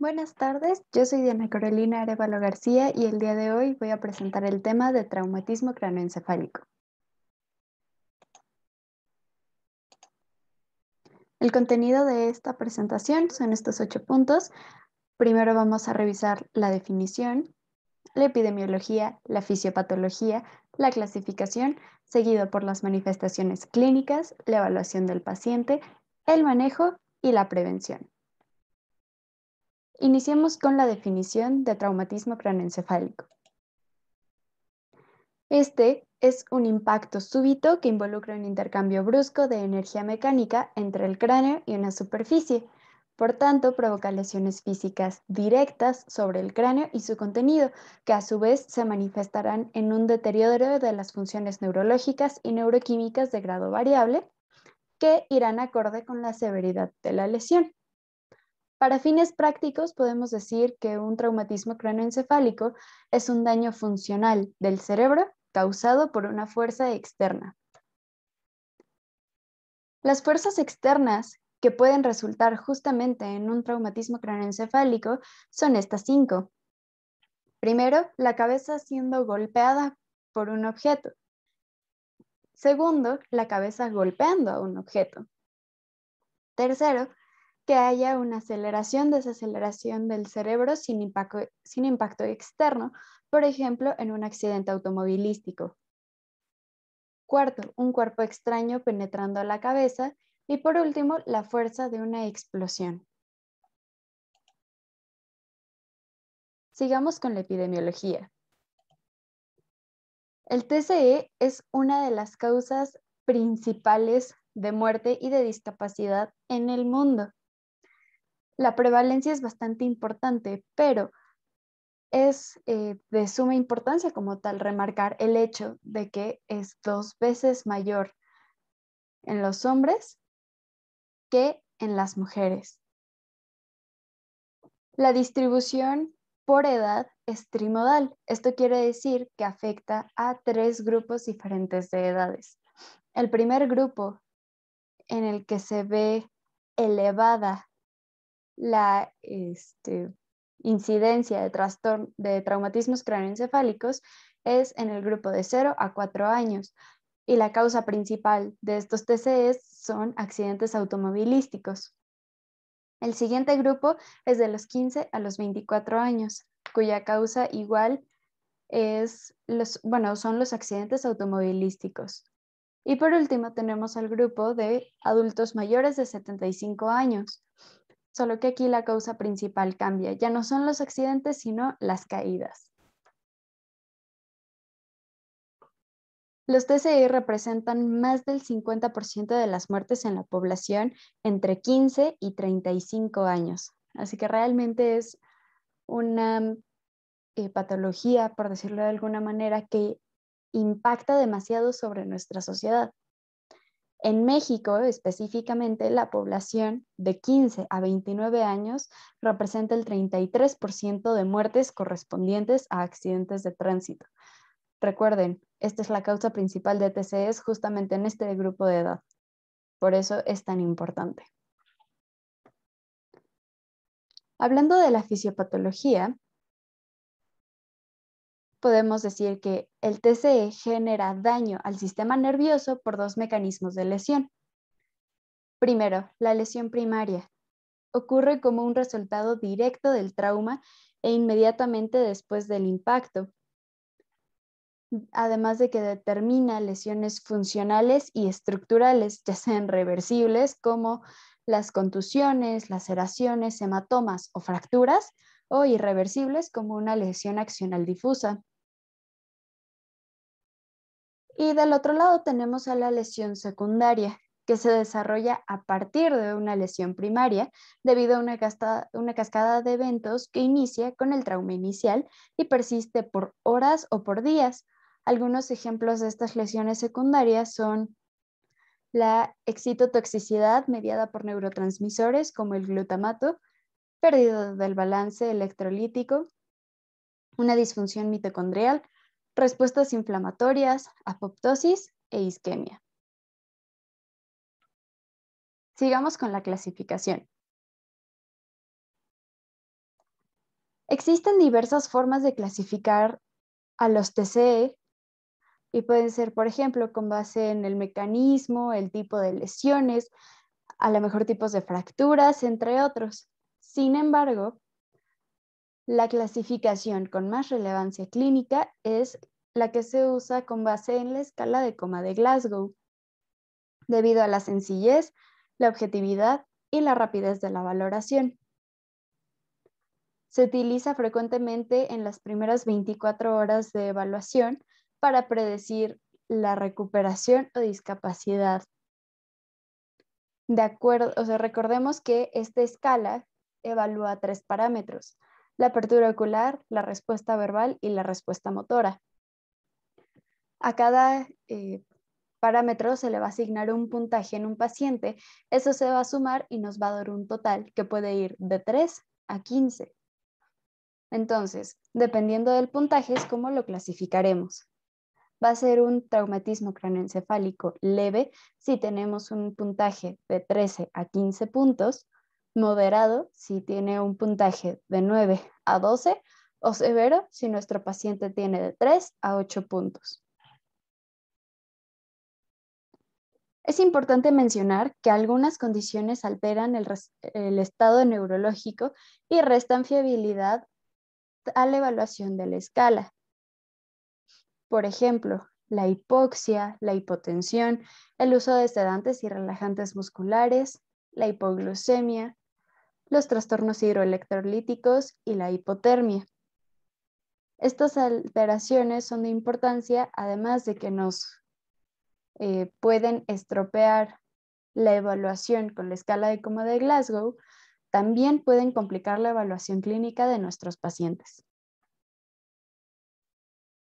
Buenas tardes, yo soy Diana Carolina Arevalo García y el día de hoy voy a presentar el tema de traumatismo craneoencefálico. El contenido de esta presentación son estos 8 puntos. Primero vamos a revisar la definición, la epidemiología, la fisiopatología, la clasificación, seguido por las manifestaciones clínicas, la evaluación del paciente, el manejo y la prevención. Iniciemos con la definición de traumatismo craneoencefálico. Este es un impacto súbito que involucra un intercambio brusco de energía mecánica entre el cráneo y una superficie. Por tanto, provoca lesiones físicas directas sobre el cráneo y su contenido, que a su vez se manifestarán en un deterioro de las funciones neurológicas y neuroquímicas de grado variable, que irán acorde con la severidad de la lesión. Para fines prácticos, podemos decir que un traumatismo craneoencefálico es un daño funcional del cerebro causado por una fuerza externa. Las fuerzas externas que pueden resultar justamente en un traumatismo craneoencefálico son estas 5. Primero, la cabeza siendo golpeada por un objeto. Segundo, la cabeza golpeando a un objeto. Tercero, que haya una desaceleración del cerebro sin impacto externo, por ejemplo, en un accidente automovilístico. Cuarto, un cuerpo extraño penetrando la cabeza. Y por último, la fuerza de una explosión. Sigamos con la epidemiología. El TCE es una de las causas principales de muerte y de discapacidad en el mundo. La prevalencia es bastante importante, pero es de suma importancia como tal remarcar el hecho de que es 2 veces mayor en los hombres que en las mujeres. La distribución por edad es trimodal. Esto quiere decir que afecta a 3 grupos diferentes de edades. El primer grupo en el que se ve elevada la incidencia de traumatismos craneoencefálicos es en el grupo de 0 a 4 años y la causa principal de estos TCEs son accidentes automovilísticos. El siguiente grupo es de los 15 a los 24 años, cuya causa igual son los accidentes automovilísticos. Y por último tenemos al grupo de adultos mayores de 75 años, solo que aquí la causa principal cambia. Ya no son los accidentes, sino las caídas. Los TCI representan más del 50% de las muertes en la población entre 15 y 35 años. Así que realmente es una patología, por decirlo de alguna manera, que impacta demasiado sobre nuestra sociedad. En México, específicamente, la población de 15 a 29 años representa el 33% de muertes correspondientes a accidentes de tránsito. Recuerden, esta es la causa principal de TCEs justamente en este grupo de edad. Por eso es tan importante. Hablando de la fisiopatología, podemos decir que el TCE genera daño al sistema nervioso por 2 mecanismos de lesión. Primero, la lesión primaria. Ocurre como un resultado directo del trauma e inmediatamente después del impacto, además de que determina lesiones funcionales y estructurales, ya sean reversibles como las contusiones, laceraciones, hematomas o fracturas, o irreversibles como una lesión axonal difusa. Y del otro lado tenemos a la lesión secundaria, que se desarrolla a partir de una lesión primaria debido a una cascada de eventos que inicia con el trauma inicial y persiste por horas o por días. Algunos ejemplos de estas lesiones secundarias son la excitotoxicidad mediada por neurotransmisores como el glutamato, pérdida del balance electrolítico, una disfunción mitocondrial, respuestas inflamatorias, apoptosis e isquemia. Sigamos con la clasificación. Existen diversas formas de clasificar a los TCE y pueden ser, por ejemplo, con base en el mecanismo, el tipo de lesiones, a lo mejor tipos de fracturas, entre otros. Sin embargo, la clasificación con más relevancia clínica es la que se usa con base en la escala de coma de Glasgow, debido a la sencillez, la objetividad y la rapidez de la valoración. Se utiliza frecuentemente en las primeras 24 horas de evaluación para predecir la recuperación o discapacidad. De acuerdo, recordemos que esta escala evalúa 3 parámetros: la apertura ocular, la respuesta verbal y la respuesta motora. A cada parámetro se le va a asignar un puntaje en un paciente. Eso se va a sumar y nos va a dar un total que puede ir de 3 a 15. Entonces, dependiendo del puntaje es cómo lo clasificaremos. Va a ser un traumatismo cráneoencefálico leve si tenemos un puntaje de 13 a 15 puntos, moderado si tiene un puntaje de 9 a 12 o severo si nuestro paciente tiene de 3 a 8 puntos. Es importante mencionar que algunas condiciones alteran el estado neurológico y restan fiabilidad a la evaluación de la escala. Por ejemplo, la hipoxia, la hipotensión, el uso de sedantes y relajantes musculares, la hipoglucemia, los trastornos hidroelectrolíticos y la hipotermia. Estas alteraciones son de importancia, además de que nos pueden estropear la evaluación con la escala de coma de Glasgow, también pueden complicar la evaluación clínica de nuestros pacientes.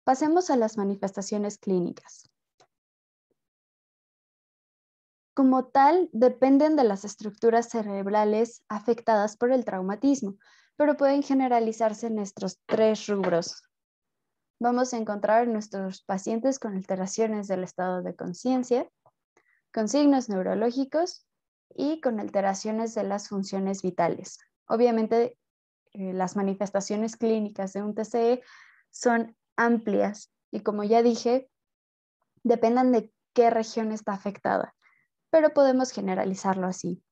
Pasemos a las manifestaciones clínicas. Como tal, dependen de las estructuras cerebrales afectadas por el traumatismo, pero pueden generalizarse en estos 3 rubros. Vamos a encontrar nuestros pacientes con alteraciones del estado de conciencia, con signos neurológicos y con alteraciones de las funciones vitales. Obviamente, las manifestaciones clínicas de un TCE son amplias y, como ya dije, dependen de qué región está afectada, pero podemos generalizarlo así.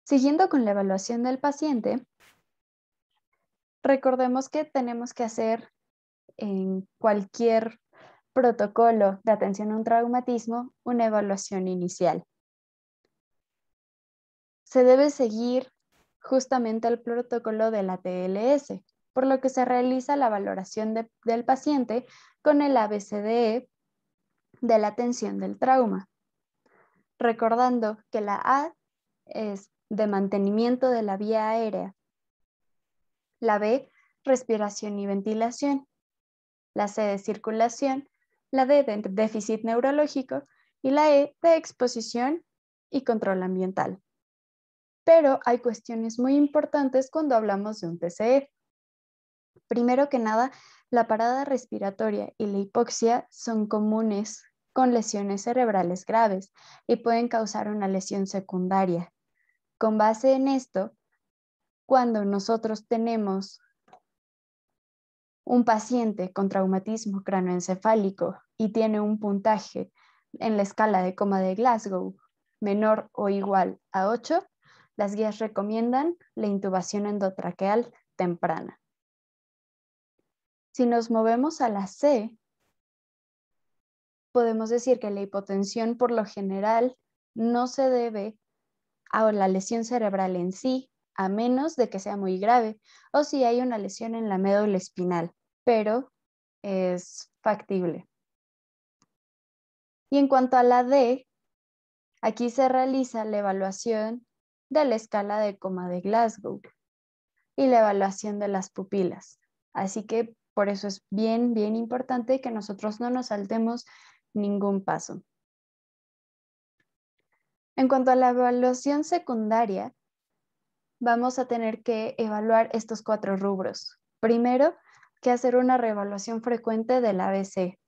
Siguiendo con la evaluación del paciente, recordemos que tenemos que hacer en cualquier protocolo de atención a un traumatismo una evaluación inicial. Se debe seguir justamente el protocolo de la TLS, por lo que se realiza la valoración del paciente con el ABCDE de la atención del trauma. Recordando que la A es de mantenimiento de la vía aérea, la B, respiración y ventilación, la C de circulación, la D de déficit neurológico y la E de exposición y control ambiental. Pero hay cuestiones muy importantes cuando hablamos de un TCE. Primero que nada, la parada respiratoria y la hipoxia son comunes con lesiones cerebrales graves y pueden causar una lesión secundaria. Con base en esto, cuando nosotros tenemos un paciente con traumatismo cráneoencefálico y tiene un puntaje en la escala de coma de Glasgow menor o igual a 8, las guías recomiendan la intubación endotraqueal temprana. Si nos movemos a la C, podemos decir que la hipotensión por lo general no se debe a la lesión cerebral en sí, a menos de que sea muy grave o si hay una lesión en la médula espinal, pero es factible. Y en cuanto a la D, aquí se realiza la evaluación de la escala de coma de Glasgow y la evaluación de las pupilas. Así que por eso es bien, bien importante que nosotros no nos saltemos ningún paso. En cuanto a la evaluación secundaria, vamos a tener que evaluar estos 4 rubros. Primero, que hacer una reevaluación frecuente del ABC,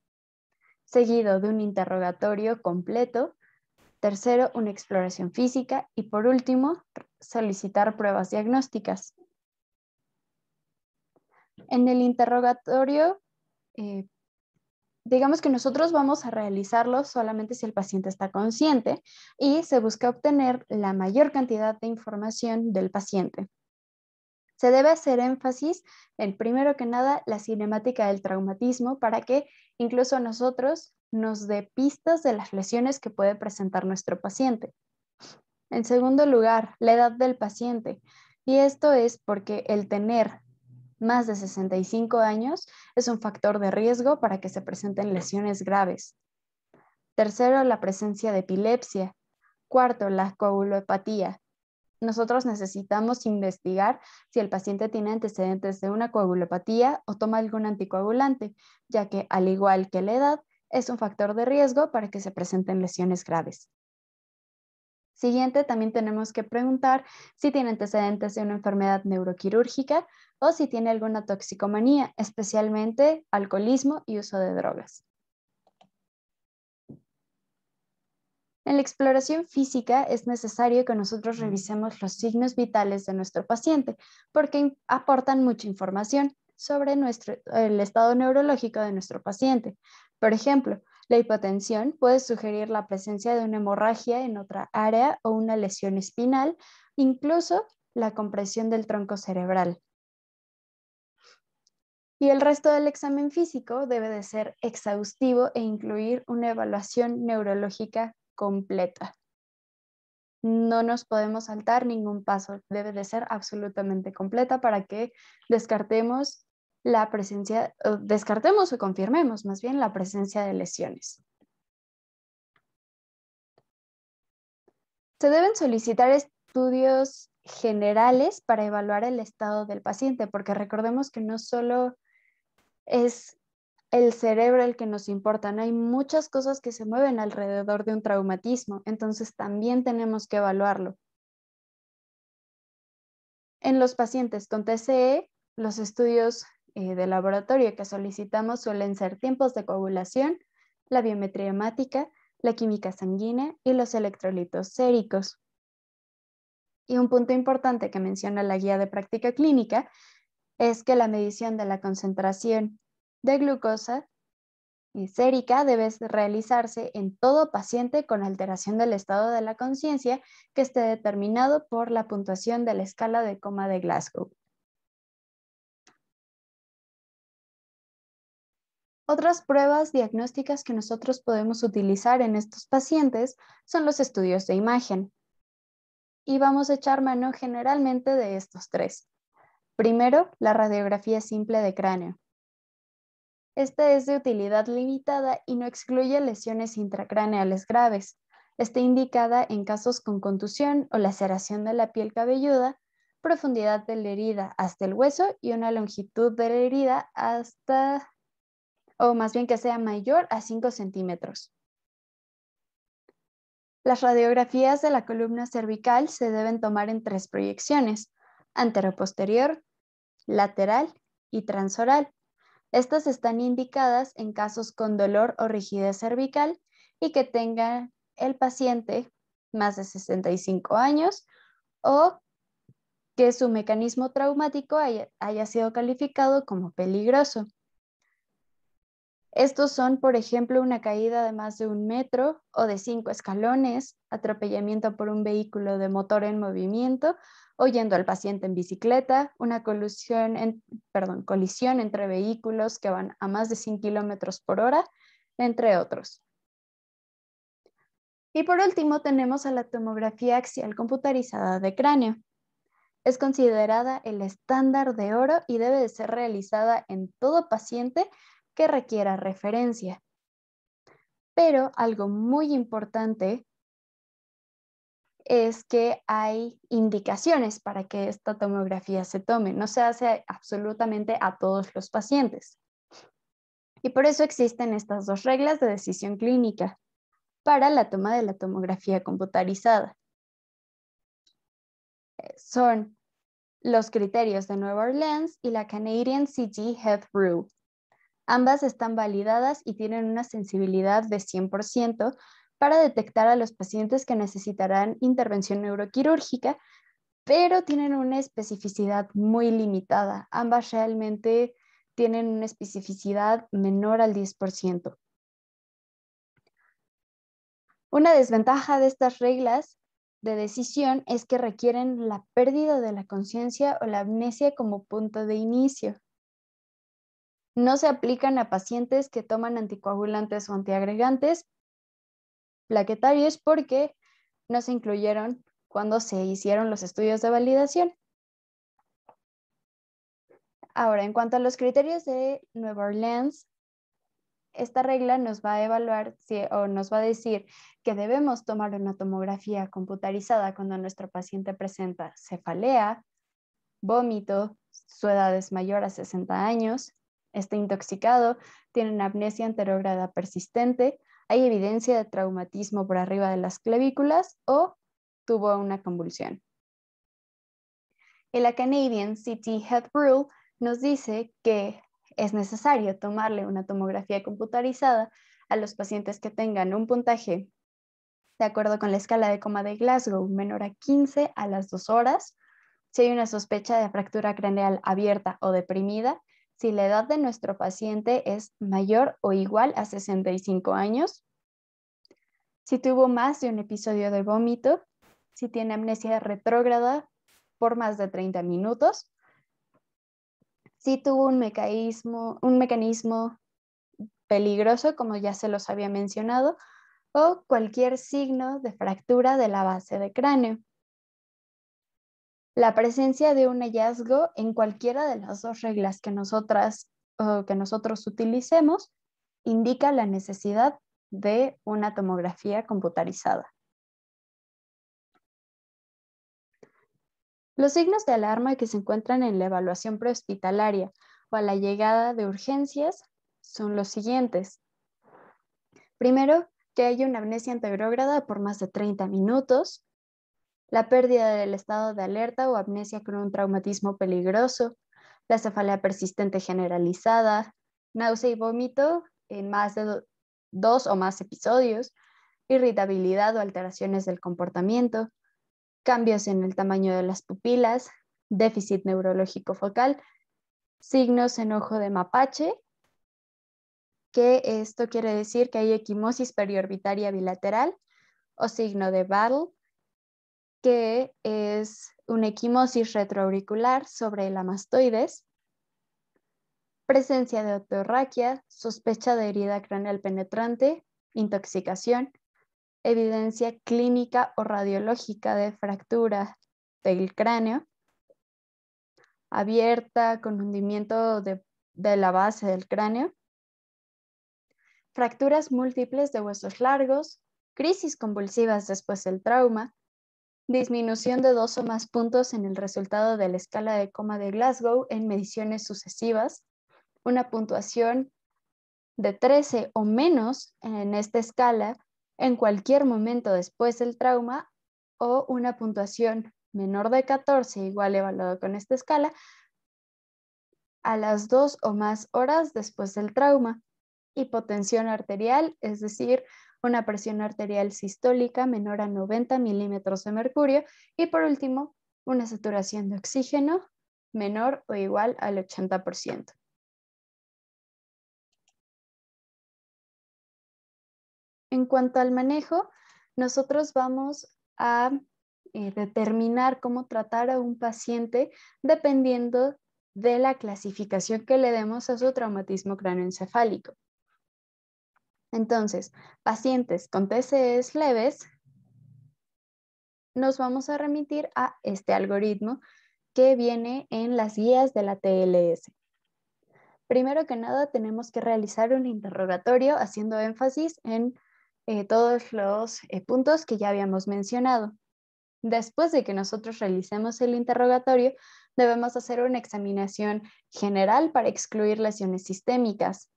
seguido de un interrogatorio completo Tercero, una exploración física. Y por último, solicitar pruebas diagnósticas. En el interrogatorio, digamos que nosotros vamos a realizarlo solamente si el paciente está consciente y se busca obtener la mayor cantidad de información del paciente. Se debe hacer énfasis en, primero que nada, la cinemática del traumatismo para que incluso a nosotros nos dé pistas de las lesiones que puede presentar nuestro paciente. En segundo lugar, la edad del paciente. Y esto es porque el tener más de 65 años es un factor de riesgo para que se presenten lesiones graves. Tercero, la presencia de epilepsia. Cuarto, la coagulopatía. Nosotros necesitamos investigar si el paciente tiene antecedentes de una coagulopatía o toma algún anticoagulante, ya que al igual que la edad, es un factor de riesgo para que se presenten lesiones graves. Siguiente, también tenemos que preguntar si tiene antecedentes de una enfermedad neuroquirúrgica o si tiene alguna toxicomanía, especialmente alcoholismo y uso de drogas. En la exploración física es necesario que nosotros revisemos los signos vitales de nuestro paciente porque aportan mucha información sobre el estado neurológico de nuestro paciente. Por ejemplo, la hipotensión puede sugerir la presencia de una hemorragia en otra área o una lesión espinal, incluso la compresión del tronco cerebral. Y el resto del examen físico debe de ser exhaustivo e incluir una evaluación neurológica completa. No nos podemos saltar ningún paso, debe de ser absolutamente completa para que descartemos la presencia, descartemos o confirmemos más bien la presencia de lesiones. Se deben solicitar estudios generales para evaluar el estado del paciente, porque recordemos que no solo es el cerebro el que nos importa, ¿no? Hay muchas cosas que se mueven alrededor de un traumatismo, entonces también tenemos que evaluarlo. En los pacientes con TCE, los estudios de laboratorio que solicitamos suelen ser tiempos de coagulación, la biometría hemática, la química sanguínea y los electrolitos séricos. Y un punto importante que menciona la guía de práctica clínica es que la medición de la concentración de glucosa sérica debe realizarse en todo paciente con alteración del estado de la conciencia que esté determinado por la puntuación de la escala de coma de Glasgow. Otras pruebas diagnósticas que nosotros podemos utilizar en estos pacientes son los estudios de imagen. Y vamos a echar mano generalmente de estos tres. Primero, la radiografía simple de cráneo. Esta es de utilidad limitada y no excluye lesiones intracraneales graves. Está indicada en casos con contusión o laceración de la piel cabelluda, profundidad de la herida hasta el hueso y una longitud de la herida hasta, o más bien que sea mayor a 5 centímetros. Las radiografías de la columna cervical se deben tomar en 3 proyecciones: anteroposterior, lateral y transoral. Estas están indicadas en casos con dolor o rigidez cervical y que tenga el paciente más de 65 años o que su mecanismo traumático haya sido calificado como peligroso. Estos son, por ejemplo, una caída de más de 1 metro o de 5 escalones, atropellamiento por un vehículo de motor en movimiento o yendo al paciente en bicicleta, una colisión entre vehículos que van a más de 100 kilómetros por hora, entre otros. Y por último tenemos a la tomografía axial computarizada de cráneo. Es considerada el estándar de oro y debe de ser realizada en todo paciente que requiera referencia. Pero algo muy importante es que hay indicaciones para que esta tomografía se tome. No se hace absolutamente a todos los pacientes. Y por eso existen estas 2 reglas de decisión clínica para la toma de la tomografía computarizada. Son los criterios de Nueva Orleans y la Canadian CT Health Rule. Ambas están validadas y tienen una sensibilidad de 100%, para detectar a los pacientes que necesitarán intervención neuroquirúrgica, pero tienen una especificidad muy limitada. Ambas realmente tienen una especificidad menor al 10%. Una desventaja de estas reglas de decisión es que requieren la pérdida de la conciencia o la amnesia como punto de inicio. No se aplican a pacientes que toman anticoagulantes o antiagregantes plaquetarios porque no se incluyeron cuando se hicieron los estudios de validación. Ahora, en cuanto a los criterios de Nueva Orleans, esta regla nos va a evaluar o nos va a decir que debemos tomar una tomografía computarizada cuando nuestro paciente presenta cefalea, vómito, su edad es mayor a 60 años, está intoxicado, tiene una amnesia anterógrada persistente, hay evidencia de traumatismo por arriba de las clavículas o tuvo una convulsión. Y la Canadian CT Health Rule nos dice que es necesario tomarle una tomografía computarizada a los pacientes que tengan un puntaje de acuerdo con la escala de coma de Glasgow menor a 15 a las 2 horas, si hay una sospecha de fractura craneal abierta o deprimida, si la edad de nuestro paciente es mayor o igual a 65 años, si tuvo más de un episodio de vómito, si tiene amnesia retrógrada por más de 30 minutos, si tuvo un mecanismo peligroso, como ya se los había mencionado, o cualquier signo de fractura de la base de cráneo. La presencia de un hallazgo en cualquiera de las dos reglas que nosotros utilicemos indica la necesidad de una tomografía computarizada. Los signos de alarma que se encuentran en la evaluación prehospitalaria o a la llegada de urgencias son los siguientes. Primero, que haya una amnesia anterógrada por más de 30 minutos, la pérdida del estado de alerta o amnesia con un traumatismo peligroso, la cefalea persistente generalizada, náusea y vómito en más de 2 o más episodios, irritabilidad o alteraciones del comportamiento, cambios en el tamaño de las pupilas, déficit neurológico focal, signos en ojo de mapache, que esto quiere decir que hay equimosis periorbitaria bilateral, o signo de Battle, que es una equimosis retroauricular sobre el mastoides, presencia de otorraquia, sospecha de herida craneal penetrante, intoxicación, evidencia clínica o radiológica de fractura del cráneo, abierta con hundimiento de la base del cráneo, fracturas múltiples de huesos largos, crisis convulsivas después del trauma, disminución de 2 o más puntos en el resultado de la escala de coma de Glasgow en mediciones sucesivas, una puntuación de 13 o menos en esta escala en cualquier momento después del trauma, o una puntuación menor de 14 igual evaluado con esta escala a las 2 o más horas después del trauma. Hipotensión arterial, es decir, una presión arterial sistólica menor a 90 milímetros de mercurio, y por último, una saturación de oxígeno menor o igual al 80%. En cuanto al manejo, nosotros vamos a determinar cómo tratar a un paciente dependiendo de la clasificación que le demos a su traumatismo cráneoencefálico. Entonces, pacientes con TCEs leves, nos vamos a remitir a este algoritmo que viene en las guías de la TLS. Primero que nada, tenemos que realizar un interrogatorio haciendo énfasis en todos los puntos que ya habíamos mencionado. Después de que nosotros realicemos el interrogatorio, debemos hacer una examinación general para excluir lesiones sistémicas.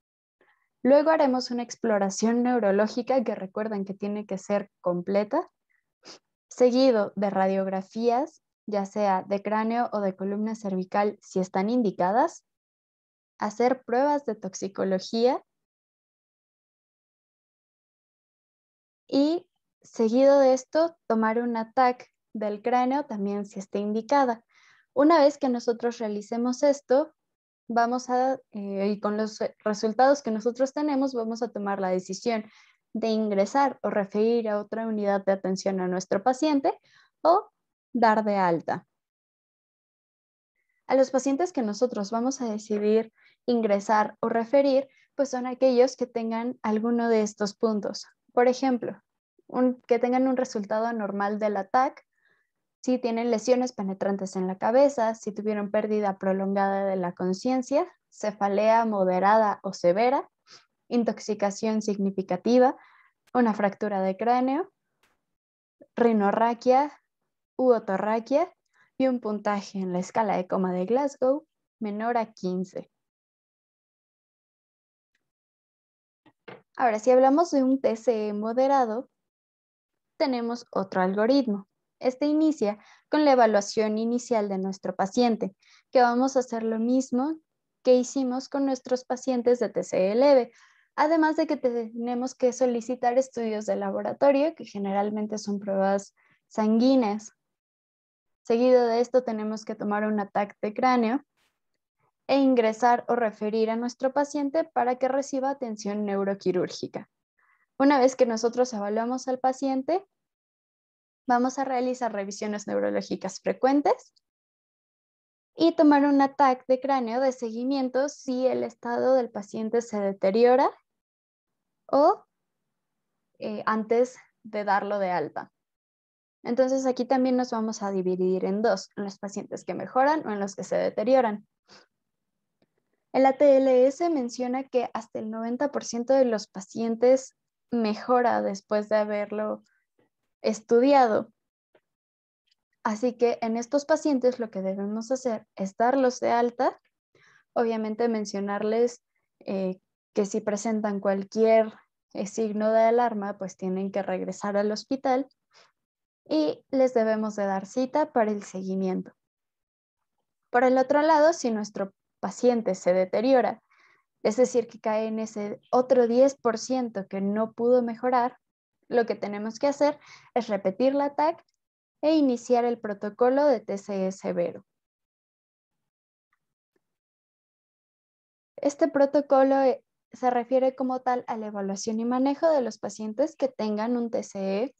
Luego haremos una exploración neurológica que recuerden que tiene que ser completa, seguido de radiografías, ya sea de cráneo o de columna cervical si están indicadas, hacer pruebas de toxicología y seguido de esto, tomar un TAC del cráneo también si está indicada. Una vez que nosotros realicemos esto, y con los resultados que nosotros tenemos, vamos a tomar la decisión de ingresar o referir a otra unidad de atención a nuestro paciente o dar de alta. A los pacientes que nosotros vamos a decidir ingresar o referir, pues son aquellos que tengan alguno de estos puntos. Por ejemplo, que tengan un resultado anormal del ataque, si tienen lesiones penetrantes en la cabeza, si tuvieron pérdida prolongada de la conciencia, cefalea moderada o severa, intoxicación significativa, una fractura de cráneo, rinorraquia u otorraquia y un puntaje en la escala de coma de Glasgow menor a 15. Ahora, si hablamos de un TCE moderado, tenemos otro algoritmo. Este inicia con la evaluación inicial de nuestro paciente, que vamos a hacer lo mismo que hicimos con nuestros pacientes de TCE leve, además de que tenemos que solicitar estudios de laboratorio, que generalmente son pruebas sanguíneas. Seguido de esto tenemos que tomar un ataque de cráneo e ingresar o referir a nuestro paciente para que reciba atención neuroquirúrgica. Una vez que nosotros evaluamos al paciente, vamos a realizar revisiones neurológicas frecuentes y tomar un ataque de cráneo de seguimiento si el estado del paciente se deteriora o antes de darlo de alta. Entonces aquí también nos vamos a dividir en dos, en los pacientes que mejoran o en los que se deterioran. El ATLS menciona que hasta el 90% de los pacientes mejora después de haberlo estudiado. Así que en estos pacientes lo que debemos hacer es darlos de alta, obviamente mencionarles que si presentan cualquier signo de alarma, pues tienen que regresar al hospital y les debemos de dar cita para el seguimiento. Por el otro lado, si nuestro paciente se deteriora, es decir, que cae en ese otro 10% que no pudo mejorar, lo que tenemos que hacer es repetir la TAC e iniciar el protocolo de TCE severo. Este protocolo se refiere como tal a la evaluación y manejo de los pacientes que tengan un TCE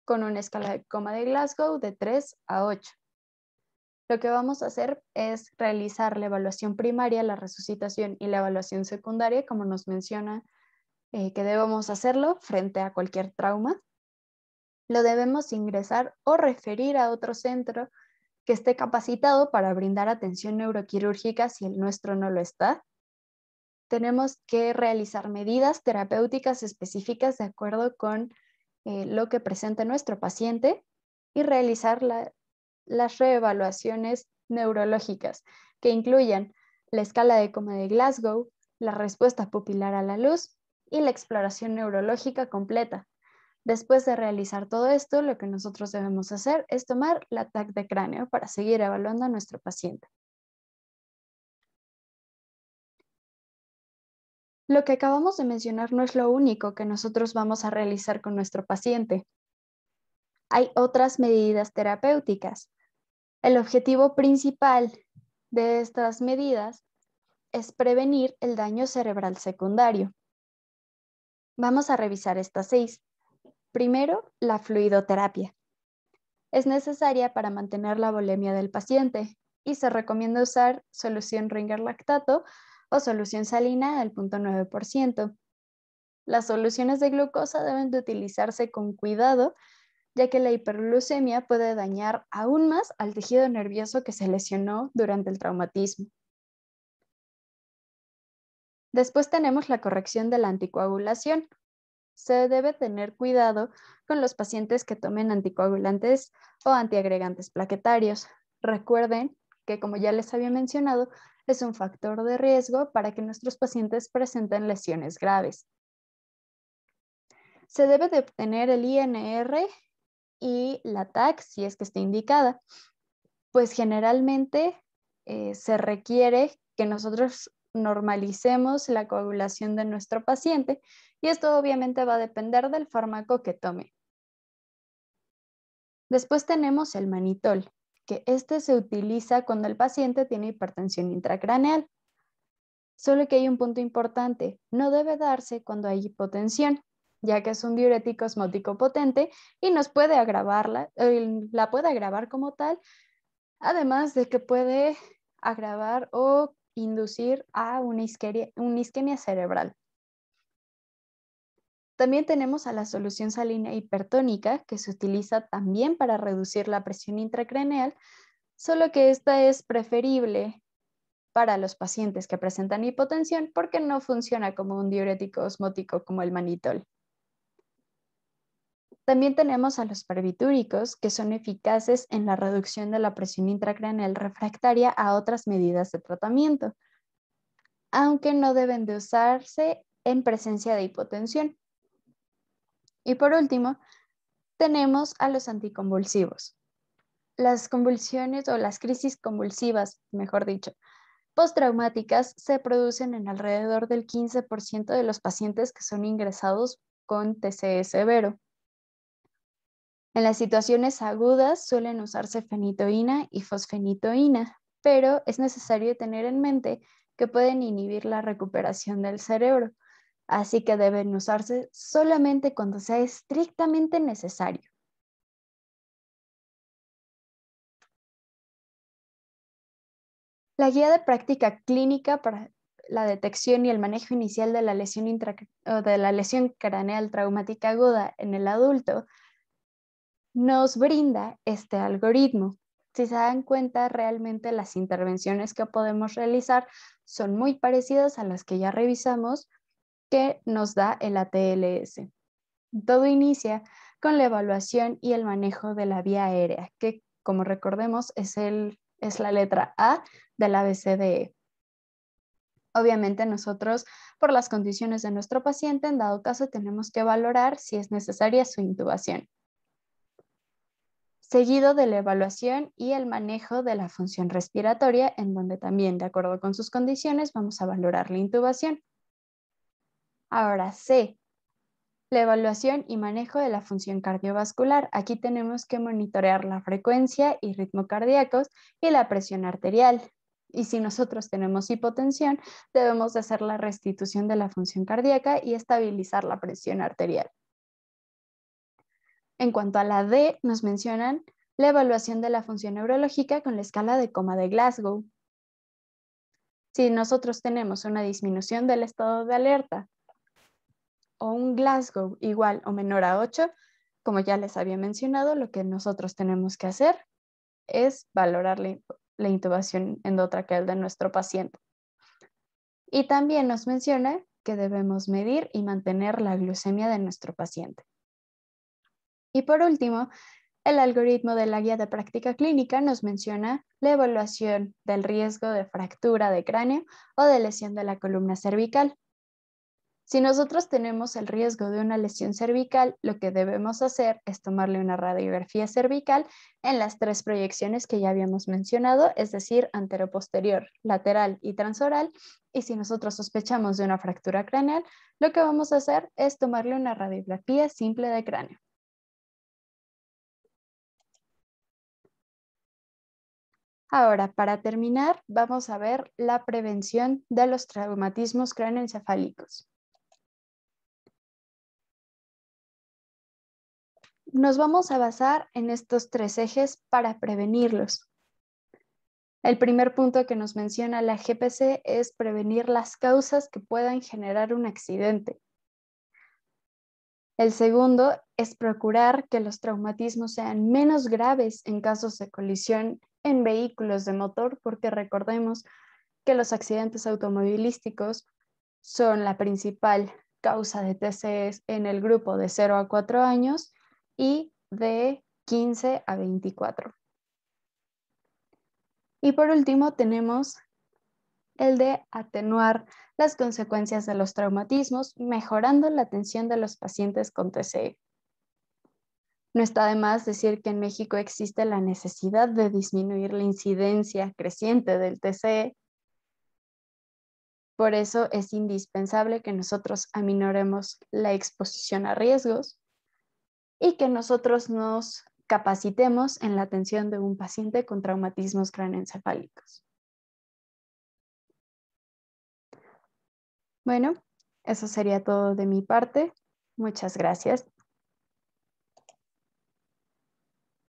con una escala de coma de Glasgow de 3 a 8. Lo que vamos a hacer es realizar la evaluación primaria, la resucitación y la evaluación secundaria, como nos menciona que debemos hacerlo frente a cualquier trauma. Lo debemos ingresar o referir a otro centro que esté capacitado para brindar atención neuroquirúrgica si el nuestro no lo está. Tenemos que realizar medidas terapéuticas específicas de acuerdo con lo que presenta nuestro paciente y realizar las reevaluaciones neurológicas que incluyan la escala de coma de Glasgow, la respuesta pupilar a la luz y la exploración neurológica completa. Después de realizar todo esto, lo que nosotros debemos hacer es tomar la TAC de cráneo para seguir evaluando a nuestro paciente. Lo que acabamos de mencionar no es lo único que nosotros vamos a realizar con nuestro paciente. Hay otras medidas terapéuticas. El objetivo principal de estas medidas es prevenir el daño cerebral secundario. Vamos a revisar estas 6. Primero, la fluidoterapia. Es necesaria para mantener la volemia del paciente y se recomienda usar solución Ringer lactato o solución salina al 0.9%. Las soluciones de glucosa deben de utilizarse con cuidado, ya que la hiperglucemia puede dañar aún más al tejido nervioso que se lesionó durante el traumatismo. Después tenemos la corrección de la anticoagulación. Se debe tener cuidado con los pacientes que tomen anticoagulantes o antiagregantes plaquetarios. Recuerden que, como ya les había mencionado, es un factor de riesgo para que nuestros pacientes presenten lesiones graves. Se debe de obtener el INR y la TAC si es que esté indicada, pues generalmente se requiere que nosotros normalicemos la coagulación de nuestro paciente y esto obviamente va a depender del fármaco que tome. Después tenemos el manitol, que este se utiliza cuando el paciente tiene hipertensión intracraneal. Solo que hay un punto importante, no debe darse cuando hay hipotensión, ya que es un diurético osmótico potente y nos puede agravarla, la puede agravar como tal, además de que puede agravar o inducir a una isquemia cerebral. También tenemos a la solución salina hipertónica, que se utiliza también para reducir la presión intracraneal, solo que esta es preferible para los pacientes que presentan hipotensión porque no funciona como un diurético osmótico como el manitol. También tenemos a los barbitúricos, que son eficaces en la reducción de la presión intracraneal refractaria a otras medidas de tratamiento, aunque no deben de usarse en presencia de hipotensión. Y por último, tenemos a los anticonvulsivos. Las convulsiones o las crisis convulsivas, mejor dicho, postraumáticas se producen en alrededor del 15% de los pacientes que son ingresados con TCE severo. En las situaciones agudas suelen usarse fenitoína y fosfenitoína, pero es necesario tener en mente que pueden inhibir la recuperación del cerebro, así que deben usarse solamente cuando sea estrictamente necesario. La guía de práctica clínica para la detección y el manejo inicial de la lesión craneal traumática aguda en el adulto nos brinda este algoritmo. Si se dan cuenta, realmente las intervenciones que podemos realizar son muy parecidas a las que ya revisamos que nos da el ATLS. Todo inicia con la evaluación y el manejo de la vía aérea, que como recordemos es la letra A del ABCDE. Obviamente nosotros, por las condiciones de nuestro paciente, en dado caso tenemos que valorar si es necesaria su intubación. Seguido de la evaluación y el manejo de la función respiratoria, en donde también, de acuerdo con sus condiciones, vamos a valorar la intubación. Ahora C, la evaluación y manejo de la función cardiovascular. Aquí tenemos que monitorear la frecuencia y ritmo cardíacos y la presión arterial. Y si nosotros tenemos hipotensión, debemos de hacer la restitución de la función cardíaca y estabilizar la presión arterial. En cuanto a la D, nos mencionan la evaluación de la función neurológica con la escala de coma de Glasgow. Si nosotros tenemos una disminución del estado de alerta o un Glasgow igual o menor a 8, como ya les había mencionado, lo que nosotros tenemos que hacer es valorar la intubación endotraqueal de nuestro paciente. Y también nos menciona que debemos medir y mantener la glucemia de nuestro paciente. Y por último, el algoritmo de la guía de práctica clínica nos menciona la evaluación del riesgo de fractura de cráneo o de lesión de la columna cervical. Si nosotros tenemos el riesgo de una lesión cervical, lo que debemos hacer es tomarle una radiografía cervical en las 3 proyecciones que ya habíamos mencionado, es decir, anteroposterior, lateral y transoral. Y si nosotros sospechamos de una fractura craneal, lo que vamos a hacer es tomarle una radiografía simple de cráneo. Ahora, para terminar, vamos a ver la prevención de los traumatismos cráneoencefálicos. Nos vamos a basar en estos 3 ejes para prevenirlos. El primer punto que nos menciona la GPC es prevenir las causas que puedan generar un accidente. El segundo es procurar que los traumatismos sean menos graves en casos de colisión en vehículos de motor, porque recordemos que los accidentes automovilísticos son la principal causa de TCE en el grupo de 0 a 4 años y de 15 a 24. Y por último tenemos el de atenuar las consecuencias de los traumatismos, mejorando la atención de los pacientes con TCE. No está de más decir que en México existe la necesidad de disminuir la incidencia creciente del TCE, Por eso es indispensable que nosotros aminoremos la exposición a riesgos y que nosotros nos capacitemos en la atención de un paciente con traumatismos cráneoencefálicos. Bueno, eso sería todo de mi parte. Muchas gracias.